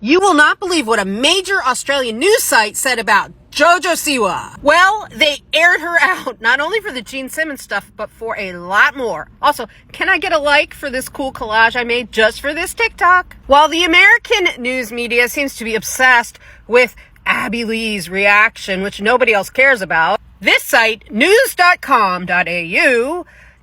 You will not believe what a major Australian news site said about JoJo Siwa. Well, they aired her out, not only for the Gene Simmons stuff, but for a lot more. Also, can I get a like for this cool collage I made just for this TikTok? While the American news media seems to be obsessed with Abbi Lee's reaction, which nobody else cares about, this site, news.com.au,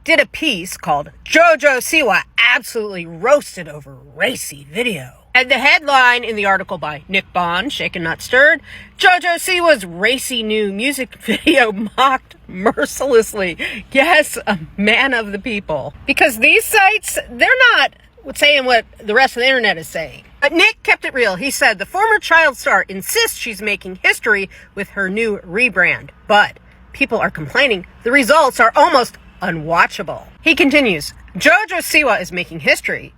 did a piece called JoJo Siwa Absolutely Roasted Over Racy Video. And the headline in the article by Nick Bond, Shaken Not Stirred, JoJo Siwa's racy new music video mocked mercilessly. Yes, a man of the people. Because these sites, they're not saying what the rest of the internet is saying. But Nick kept it real. He said the former child star insists she's making history with her new rebrand. But people are complaining the results are almost unwatchable. He continues, JoJo Siwa is making history. ...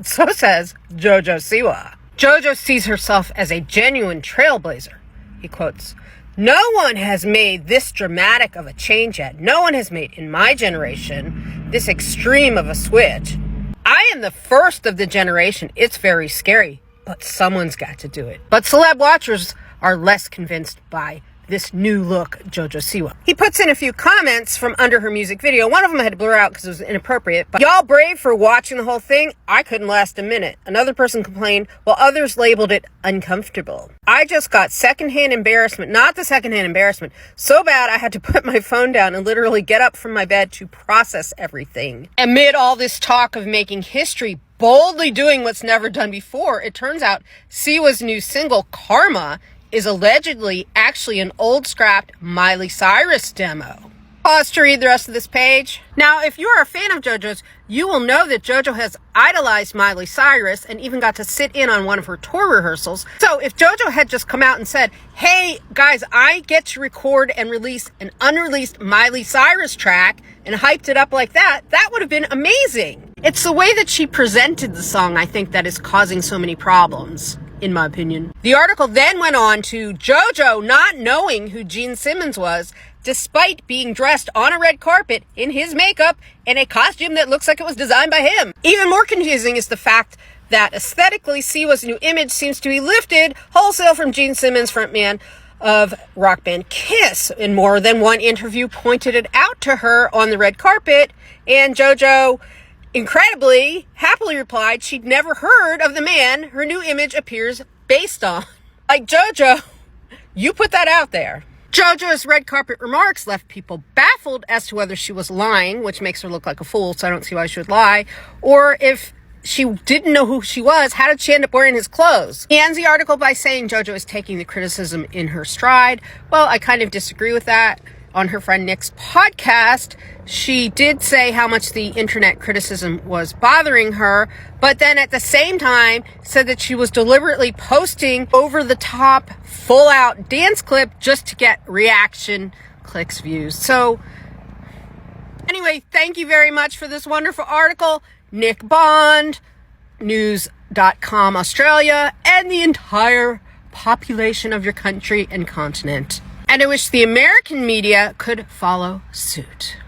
So says JoJo Siwa. JoJo sees herself as a genuine trailblazer. He quotes, "No one has made this dramatic of a change yet. No one has made, in my generation, this extreme of a switch. I am the first of the generation. It's very scary, but someone's got to do it." But celeb watchers are less convinced by this new look JoJo Siwa. He puts in a few comments from under her music video. One of them I had to blur out because it was inappropriate. But y'all brave for watching the whole thing? I couldn't last a minute. Another person complained, while others labeled it uncomfortable. I just got secondhand embarrassment, not the secondhand embarrassment, so bad I had to put my phone down and literally get up from my bed to process everything. Amid all this talk of making history, boldly doing what's never done before, it turns out Siwa's new single, Karma, is allegedly actually an old scrapped Miley Cyrus demo. Pause to read the rest of this page. Now, if you are a fan of JoJo's, you will know that JoJo has idolized Miley Cyrus and even got to sit in on one of her tour rehearsals. So if JoJo had just come out and said, hey guys, I get to record and release an unreleased Miley Cyrus track and hyped it up like that, that would have been amazing. It's the way that she presented the song, I think, that is causing so many problems, in my opinion. The article then went on to JoJo not knowing who Gene Simmons was, despite being dressed on a red carpet in his makeup in a costume that looks like it was designed by him. Even more confusing is the fact that aesthetically, Siwa's new image seems to be lifted wholesale from Gene Simmons, frontman of rock band Kiss. In more than one interview pointed it out to her on the red carpet, and JoJo incredibly, happily replied she'd never heard of the man her new image appears based on. Like, JoJo, you put that out there. JoJo's red carpet remarks left people baffled as to whether she was lying, which makes her look like a fool, so I don't see why she would lie, or if she didn't know who she was, how did she end up wearing his clothes? He ends the article by saying JoJo is taking the criticism in her stride. Well, I kind of disagree with that. On her friend Nick's podcast, she did say how much the internet criticism was bothering her, but then at the same time said that she was deliberately posting over-the-top, full-out dance clip just to get reaction, clicks, views. So, anyway, thank you very much for this wonderful article. Nick Bond, news.com Australia, and the entire population of your country and continent. And I wish the American media could follow suit.